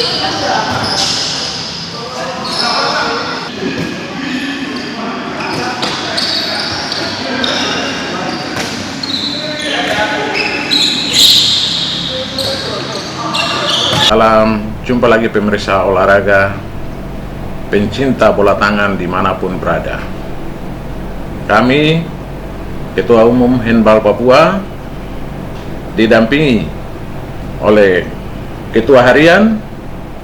Salam jumpa lagi pemirsa olahraga, pencinta bola tangan dimanapun berada. Kami, Ketua Umum Handball Papua, didampingi oleh Ketua Harian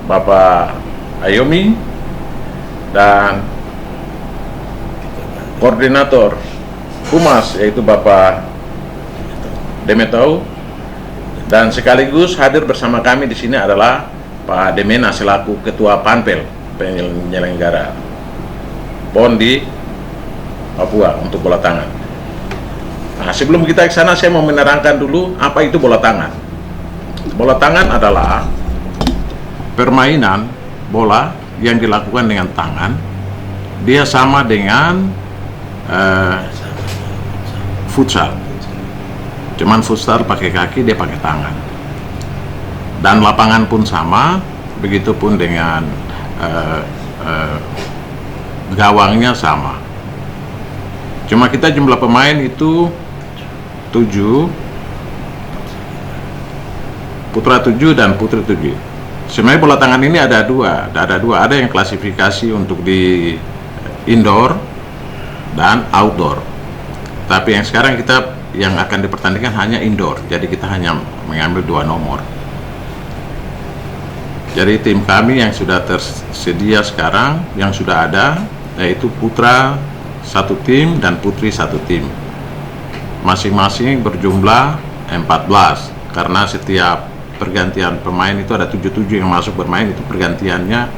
Bapak Ayomi dan Koordinator Humas yaitu Bapak Demetau. Dan sekaligus hadir bersama kami di sini adalah Pak Demena selaku Ketua Panpel penyelenggara PON di Papua untuk bola tangan. Nah, sebelum kita ke sana saya mau menerangkan dulu apa itu bola tangan. Bola tangan adalah permainan bola yang dilakukan dengan tangan. Dia sama dengan futsal. Cuman futsal pakai kaki, dia pakai tangan. Dan lapangan pun sama, begitupun dengan gawangnya sama. Cuma kita jumlah pemain itu 7, putra 7 dan putri 7. Sebenarnya bola tangan ini ada dua, ada yang klasifikasi untuk di indoor dan outdoor. Tapi yang sekarang kita yang akan dipertandingkan hanya indoor, jadi kita hanya mengambil 2 nomor. Jadi tim kami yang sudah tersedia sekarang, yang sudah ada, yaitu putra 1 tim dan putri 1 tim. Masing-masing berjumlah 14, karena setiap pergantian pemain itu ada 7 yang masuk bermain, itu pergantiannya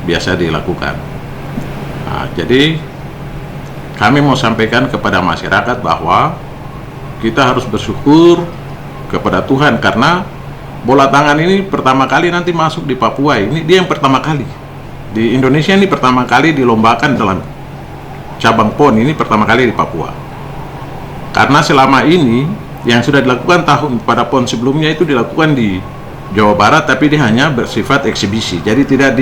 biasa dilakukan. Nah, jadi kami mau sampaikan kepada masyarakat bahwa kita harus bersyukur kepada Tuhan karena bola tangan ini pertama kali nanti masuk di Papua. Ini dia yang pertama kali di Indonesia, ini pertama kali dilombakan dalam cabang PON, ini pertama kali di Papua. Karena selama ini yang sudah dilakukan pada PON sebelumnya itu dilakukan di Jawa Barat, tapi dia hanya bersifat eksibisi, jadi tidak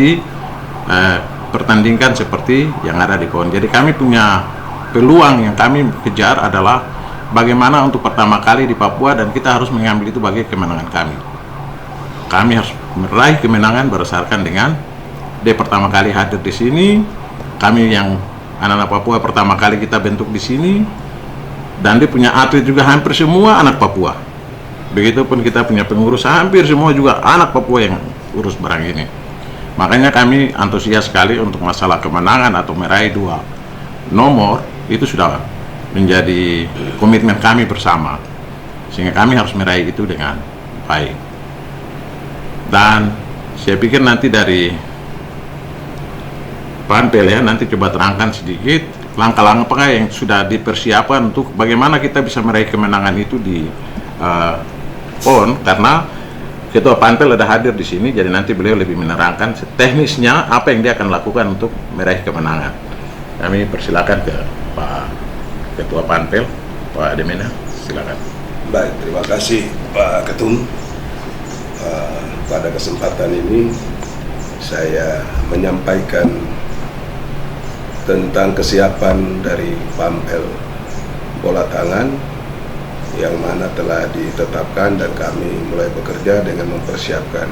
dipertandingkan seperti yang ada di PON. Jadi kami punya peluang yang kami kejar adalah bagaimana untuk pertama kali di Papua, dan kita harus mengambil itu sebagai kemenangan kami. Kami harus meraih kemenangan berdasarkan dengan dia pertama kali hadir di sini. Kami yang anak-anak Papua pertama kali kita bentuk di sini, dan dia punya atlet juga hampir semua anak Papua. Begitupun kita punya pengurus hampir semua juga anak Papua yang urus barang ini. Makanya kami antusias sekali untuk masalah kemenangan atau meraih 2 nomor, itu sudah menjadi komitmen kami bersama, sehingga kami harus meraih itu dengan baik. Dan saya pikir nanti dari Panpel ya, nanti coba terangkan sedikit langkah-langkah yang sudah dipersiapkan untuk bagaimana kita bisa meraih kemenangan itu di PON, karena Ketua Panpel ada hadir di sini, jadi nanti beliau lebih menerangkan teknisnya apa yang dia akan lakukan untuk meraih kemenangan. Kami persilakan ke Pak Ketua Panpel, Pak Demena, silakan. Baik, terima kasih Pak Ketum. Pada kesempatan ini saya menyampaikan tentang kesiapan dari Panpel bola tangan yang mana telah ditetapkan, dan kami mulai bekerja dengan mempersiapkan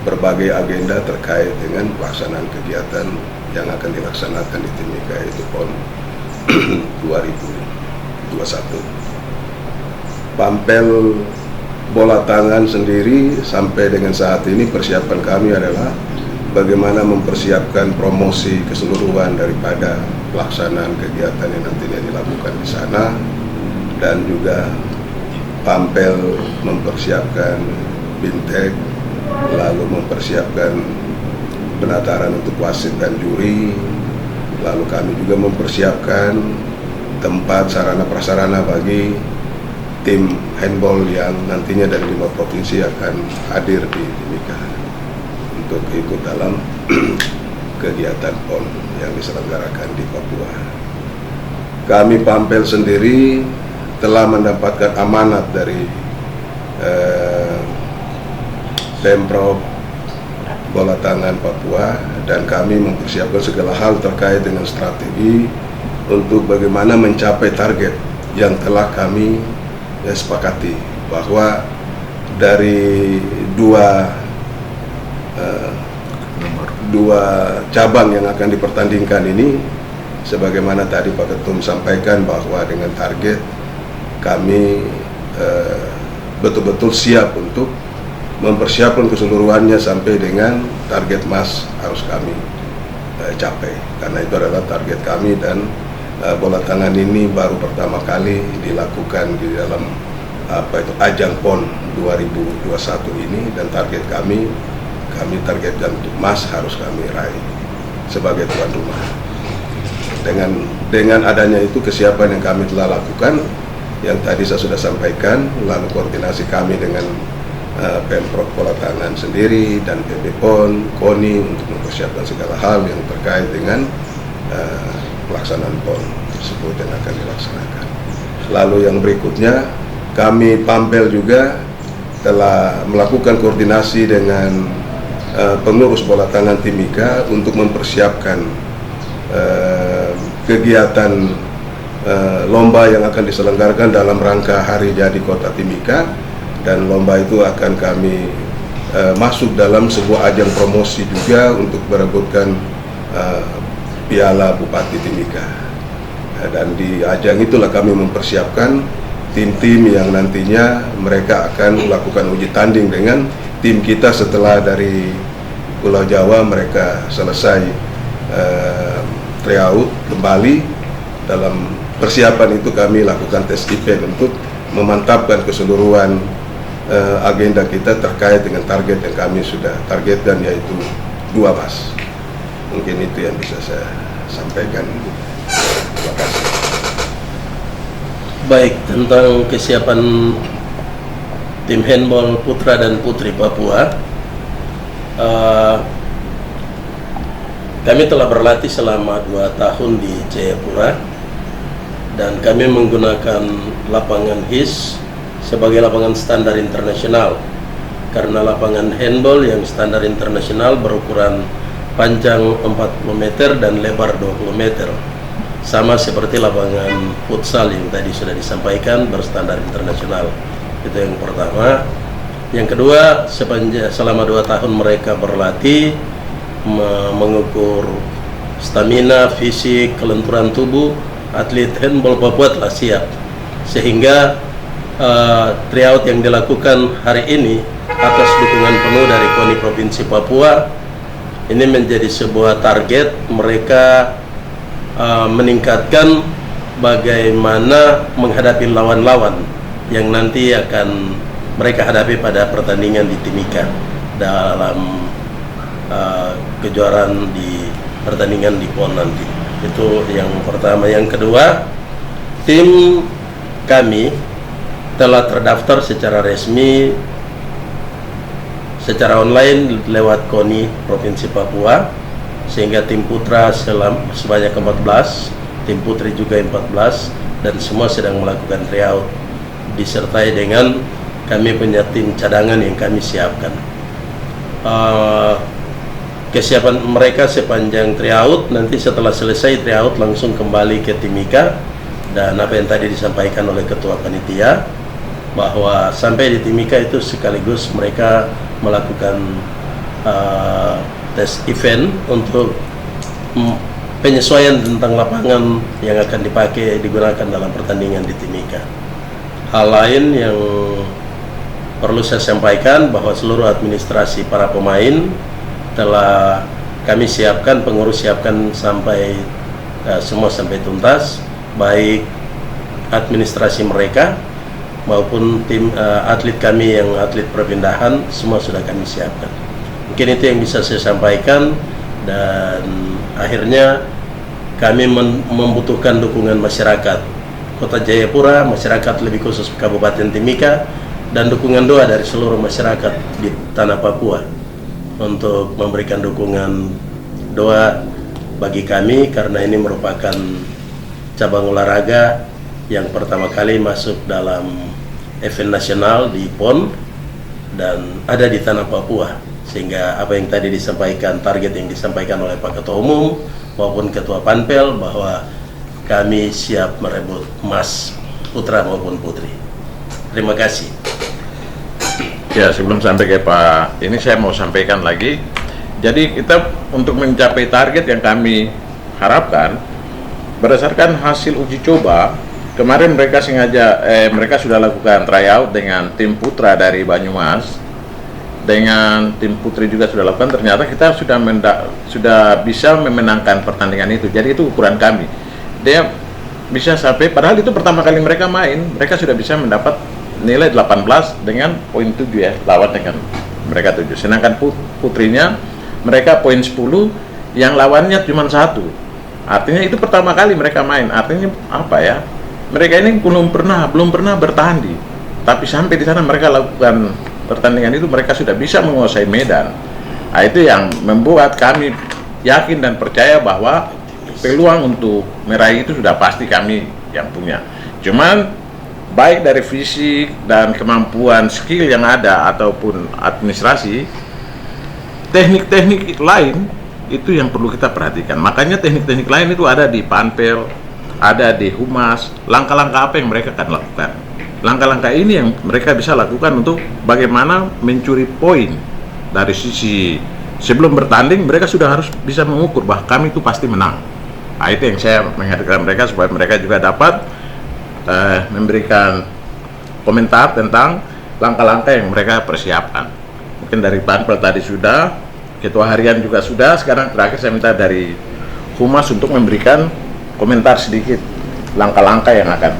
berbagai agenda terkait dengan pelaksanaan kegiatan yang akan dilaksanakan di Timika, yaitu PON 2021. Panpel bola tangan sendiri sampai dengan saat ini persiapan kami adalah bagaimana mempersiapkan promosi keseluruhan daripada pelaksanaan kegiatan yang nantinya dilakukan di sana, dan juga Panpel mempersiapkan bintek, lalu mempersiapkan penataran untuk wasit dan juri. Lalu kami juga mempersiapkan tempat sarana prasarana bagi tim handball yang nantinya dari 5 provinsi akan hadir di Timika untuk ikut dalam kegiatan PON yang diselenggarakan di Papua. Kami Panpel sendiri telah mendapatkan amanat dari Pemprov bola tangan Papua, dan kami mempersiapkan segala hal terkait dengan strategi untuk bagaimana mencapai target yang telah kami sepakati, bahwa dari dua cabang yang akan dipertandingkan ini, sebagaimana tadi Pak Ketum sampaikan bahwa dengan target kami betul-betul siap untuk mempersiapkan keseluruhannya sampai dengan target emas harus kami capai, karena itu adalah target kami. Dan bola tangan ini baru pertama kali dilakukan di dalam ajang PON 2021 ini, dan target kami targetkan untuk emas harus kami raih sebagai tuan rumah. Dengan adanya itu, kesiapan yang kami telah lakukan yang tadi saya sudah sampaikan, lalu koordinasi kami dengan Pemprov Bola Tangan sendiri dan PB PON, KONI untuk mempersiapkan segala hal yang terkait dengan pelaksanaan PON tersebut yang akan dilaksanakan. Lalu yang berikutnya, kami Pampel juga telah melakukan koordinasi dengan pengurus bola tangan Timika untuk mempersiapkan kegiatan lomba yang akan diselenggarakan dalam rangka Hari Jadi Kota Timika, dan lomba itu akan kami masuk dalam sebuah ajang promosi juga untuk berebutkan Piala Bupati Timika. Dan di ajang itulah kami mempersiapkan tim-tim yang nantinya mereka akan melakukan uji tanding dengan tim kita setelah dari Pulau Jawa mereka selesai tryout kembali. Dalam persiapan itu kami lakukan tes event untuk memantapkan keseluruhan agenda kita terkait dengan target yang kami sudah targetkan, yaitu 2 emas. Mungkin itu yang bisa saya sampaikan. Terima kasih. Baik, tentang kesiapan tim handball putra dan putri Papua, kami telah berlatih selama 2 tahun di Jayapura, dan kami menggunakan lapangan HIS sebagai lapangan standar internasional, karena lapangan handball yang standar internasional berukuran panjang 40 meter dan lebar 20 meter, sama seperti lapangan futsal yang tadi sudah disampaikan, berstandar internasional. Itu yang pertama. Yang kedua, selama 2 tahun mereka berlatih mengukur stamina, fisik, kelenturan tubuh, atlet handball Papua telah siap, sehingga tryout yang dilakukan hari ini atas dukungan penuh dari KONI Provinsi Papua ini menjadi sebuah target mereka meningkatkan bagaimana menghadapi lawan-lawan yang nanti akan mereka hadapi pada pertandingan di Timika dalam kejuaraan di pertandingan di PON nanti. Itu yang pertama. Yang kedua, tim kami telah terdaftar secara resmi secara online lewat KONI Provinsi Papua, sehingga tim putra sebanyak 14, tim putri juga 14, dan semua sedang melakukan tryout, disertai dengan kami punya tim cadangan yang kami siapkan. Kesiapan mereka sepanjang tryout, nanti setelah selesai tryout langsung kembali ke Timika, dan apa yang tadi disampaikan oleh Ketua Panitia, bahwa sampai di Timika itu sekaligus mereka melakukan tes event untuk penyesuaian tentang lapangan yang akan digunakan dalam pertandingan di Timika. Hal lain yang perlu saya sampaikan, bahwa seluruh administrasi para pemain telah kami siapkan, pengurus siapkan sampai semua sampai tuntas, baik administrasi mereka maupun tim atlet kami yang atlet perpindahan, semua sudah kami siapkan. Mungkin itu yang bisa saya sampaikan, dan akhirnya kami membutuhkan dukungan masyarakat Kota Jayapura, masyarakat lebih khusus Kabupaten Timika, dan dukungan doa dari seluruh masyarakat di tanah Papua untuk memberikan dukungan doa bagi kami, karena ini merupakan cabang olahraga yang pertama kali masuk dalam event nasional di PON dan ada di tanah Papua, sehingga apa yang tadi disampaikan, target yang disampaikan oleh Pak Ketua Umum maupun Ketua Panpel, bahwa kami siap merebut emas putra maupun putri. Terima kasih. Ya, sebelum sampai ke Pak, ini saya mau sampaikan lagi. Jadi kita untuk mencapai target yang kami harapkan, berdasarkan hasil uji coba, kemarin mereka mereka sudah lakukan tryout dengan tim putra dari Banyumas, dengan tim putri juga sudah lakukan. Ternyata kita sudah bisa memenangkan pertandingan itu. Jadi itu ukuran kami. Dia bisa sampai, padahal itu pertama kali mereka main, mereka sudah bisa mendapat nilai 18 dengan poin 7 ya, lawan dengan mereka 7. Sedangkan putrinya mereka poin 10, yang lawannya cuma 1. Artinya itu pertama kali mereka main. Artinya apa ya? Mereka ini belum pernah bertanding. Tapi sampai di sana mereka lakukan pertandingan itu, mereka sudah bisa menguasai medan. Nah, itu yang membuat kami yakin dan percaya bahwa peluang untuk meraih itu sudah pasti kami yang punya. Cuman baik dari fisik dan kemampuan skill yang ada ataupun administrasi, teknik-teknik lain itu yang perlu kita perhatikan. Makanya teknik-teknik lain itu ada di Panpel, ada di Humas. Langkah-langkah apa yang mereka akan lakukan? Langkah-langkah ini yang mereka bisa lakukan untuk bagaimana mencuri poin. Dari sisi sebelum bertanding mereka sudah harus bisa mengukur bahwa kami itu pasti menang. Nah, itu yang saya mengingatkan mereka supaya mereka juga dapat memberikan komentar tentang langkah-langkah yang mereka persiapkan. Mungkin dari Panpel tadi sudah, Ketua Harian juga sudah. Sekarang terakhir saya minta dari Humas untuk memberikan komentar sedikit langkah-langkah yang akan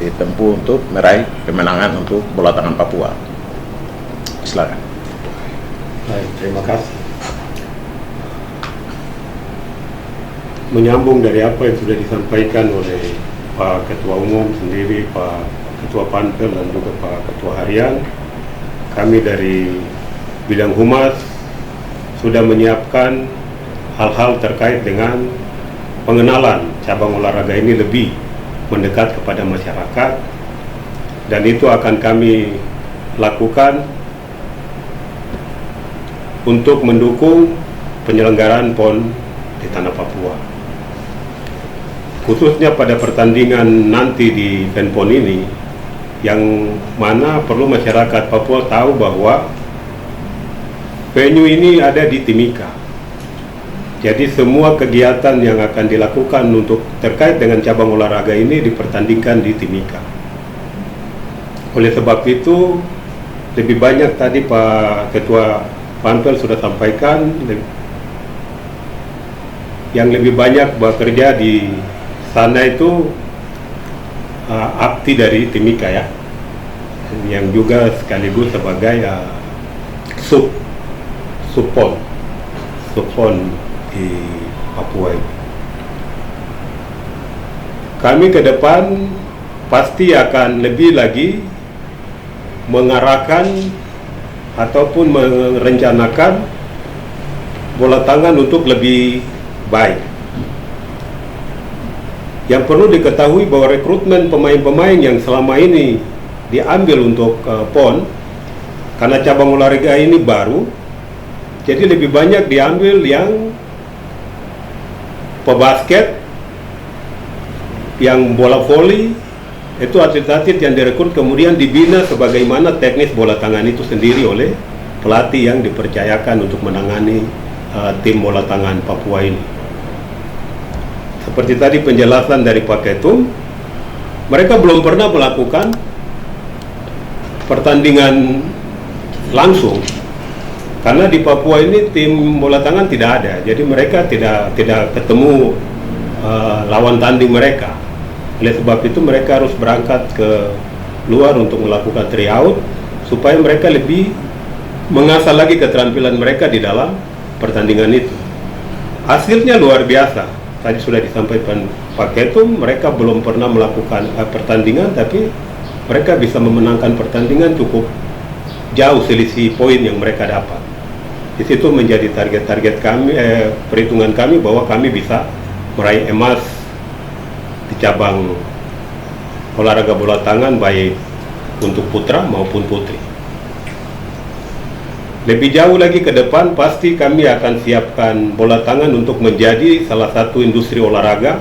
ditempuh untuk meraih kemenangan untuk bola tangan Papua. Silakan. Baik, terima kasih. Menyambung dari apa yang sudah disampaikan oleh Pak Ketua Umum sendiri, Pak Ketua Panpel dan juga Pak Ketua Harian, kami dari bidang Humas sudah menyiapkan hal-hal terkait dengan pengenalan cabang olahraga ini lebih mendekat kepada masyarakat, dan itu akan kami lakukan untuk mendukung penyelenggaraan PON di tanah Papua. Khususnya pada pertandingan nanti di PON ini, yang mana perlu masyarakat Papua tahu bahwa venue ini ada di Timika. Jadi semua kegiatan yang akan dilakukan untuk terkait dengan cabang olahraga ini dipertandingkan di Timika. Oleh sebab itu, lebih banyak tadi Pak Ketua Panpel sudah sampaikan, yang lebih banyak bekerja di sana itu akti dari Timika ya, yang juga sekaligus sebagai subpon di Papua ini. Kami ke depan pasti akan lebih lagi mengarahkan ataupun merencanakan bola tangan untuk lebih baik. Yang perlu diketahui bahwa rekrutmen pemain-pemain yang selama ini diambil untuk PON, karena cabang olahraga ini baru, jadi lebih banyak diambil yang pebasket, yang bola voli, itu atlet-atlet yang direkrut kemudian dibina sebagaimana teknis bola tangan itu sendiri oleh pelatih yang dipercayakan untuk menangani tim bola tangan Papua ini. Seperti tadi penjelasan dari Pak Ketum, mereka belum pernah melakukan pertandingan langsung, karena di Papua ini tim bola tangan tidak ada, jadi mereka tidak ketemu lawan tanding mereka. Oleh sebab itu mereka harus berangkat ke luar untuk melakukan tryout supaya mereka lebih mengasah lagi keterampilan mereka di dalam pertandingan itu. Hasilnya luar biasa. Tadi sudah disampaikan Pak Ketum, mereka belum pernah melakukan pertandingan, tapi mereka bisa memenangkan pertandingan cukup jauh selisih poin yang mereka dapat. Di situ menjadi target-target kami, perhitungan kami bahwa kami bisa meraih emas di cabang olahraga bola tangan baik untuk putra maupun putri. Lebih jauh lagi ke depan, pasti kami akan siapkan bola tangan untuk menjadi salah satu industri olahraga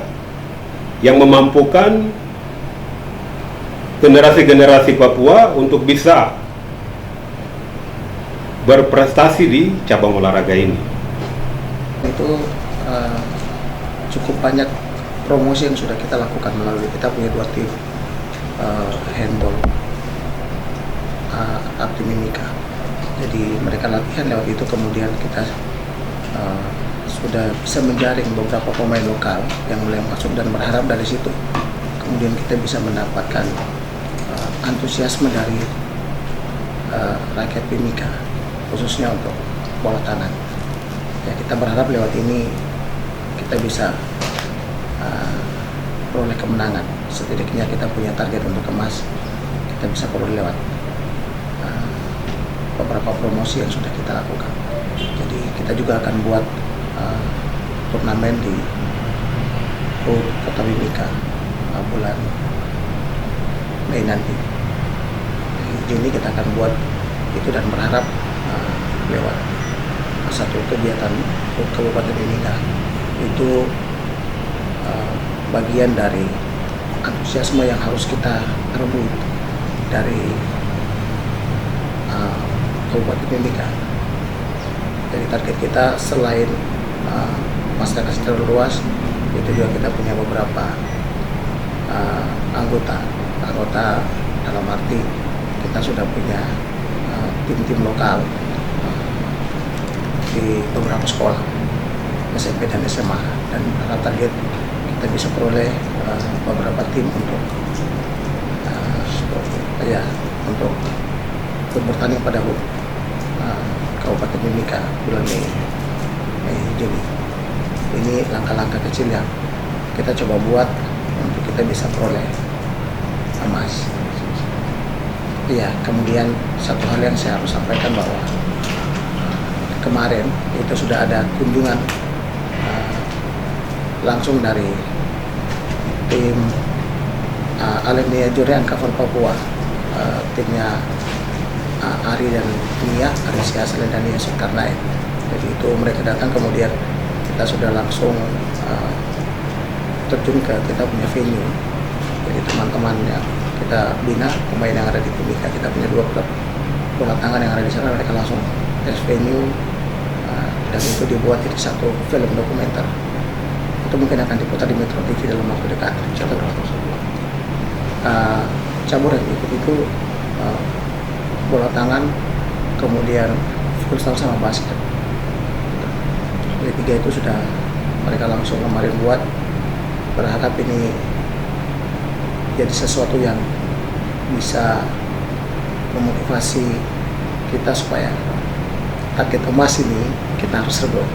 yang memampukan generasi-generasi Papua untuk bisa berprestasi di cabang olahraga ini. Itu cukup banyak promosi yang sudah kita lakukan melalui kita punya 2 tim handball Abdi Mimika. Jadi mereka latihan lewat itu, kemudian kita sudah bisa menjaring beberapa pemain lokal yang mulai masuk dan berharap dari situ kemudian kita bisa mendapatkan antusiasme dari rakyat Mimika, khususnya untuk bola tangan. Ya, kita berharap lewat ini kita bisa peroleh kemenangan. Setidaknya kita punya target untuk emas, kita bisa peroleh lewat beberapa promosi yang sudah kita lakukan. Jadi kita juga akan buat turnamen di Kota Mimika bulan Mei nanti. Juni kita akan buat itu dan berharap lewat satu kegiatan Kabupaten Mimika itu bagian dari antusiasme yang harus kita rebut dari Kabupaten Mimika. Jadi target kita selain masyarakat secara luas, itu juga kita punya beberapa anggota dalam arti kita sudah punya tim-tim lokal di beberapa sekolah SMP dan SMA, dan target kita bisa peroleh beberapa tim untuk bertanding pada Kabupaten Mimika bulan Mei Juni. Ini langkah-langkah kecil yang kita coba buat untuk kita bisa peroleh emas. Iya, kemudian satu hal yang saya harus sampaikan bahwa kemarin itu sudah ada kunjungan langsung dari tim Alumni Juri Angkatan Papua, timnya Ari dan Nia, Ari Siasel dan Nia Soekarnain. Jadi itu mereka datang, kemudian kita sudah langsung terjun ke kita punya venue. Jadi teman-teman yang kita bina, pemain yang ada di Timika, kita punya 2 klub bola tangan yang ada di sana, mereka langsung tes venue dan itu dibuat jadi satu film dokumenter. Itu mungkin akan diputar di Metro TV dalam waktu dekat. Cabur yang ikut itu bola tangan, kemudian futsal sama basket. Jadi 3 itu sudah mereka langsung kemarin buat. Berharap ini jadi sesuatu yang bisa memotivasi kita supaya target emas ini kita harus rebut.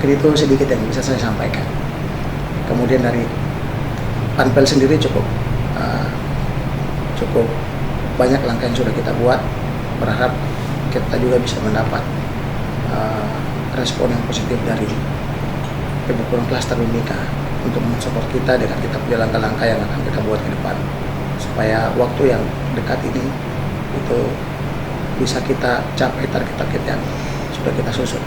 Mungkin itu sedikit yang bisa saya sampaikan. Kemudian dari Panpel sendiri cukup banyak langkah yang sudah kita buat. Berharap kita juga bisa mendapat respon yang positif dari Pembukuan Klaster Mimika untuk mensupport kita dengan kita punya langkah-langkah yang akan kita buat ke depan, supaya waktu yang dekat ini itu bisa kita capai target-target yang sudah kita susun.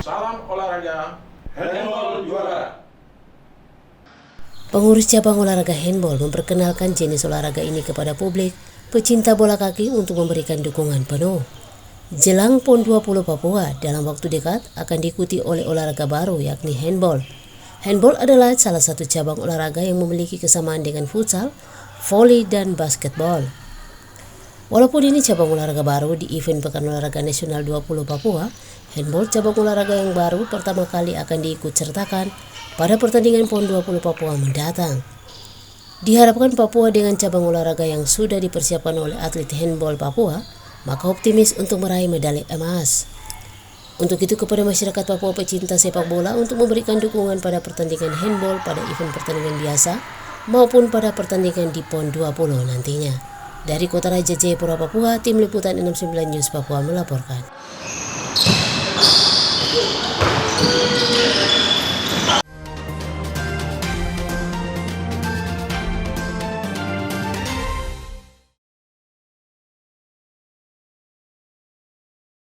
Salam olahraga, handball juara. Pengurus cabang olahraga handball memperkenalkan jenis olahraga ini kepada publik pecinta bola kaki untuk memberikan dukungan penuh. Jelang PON 20 Papua dalam waktu dekat akan diikuti oleh olahraga baru yakni handball. Handball adalah salah satu cabang olahraga yang memiliki kesamaan dengan futsal, voli, dan basketball. Walaupun ini cabang olahraga baru di event Pekan Olahraga Nasional 20 Papua, handball cabang olahraga yang baru pertama kali akan diikut sertakan pada pertandingan PON 20 Papua mendatang. Diharapkan Papua dengan cabang olahraga yang sudah dipersiapkan oleh atlet handball Papua, maka optimis untuk meraih medali emas. Untuk itu kepada masyarakat Papua pecinta sepak bola untuk memberikan dukungan pada pertandingan handball pada event pertandingan biasa maupun pada pertandingan di PON 20 nantinya. Dari Kota Raja Jayapura, Papua, Tim Liputan 69 News Papua melaporkan.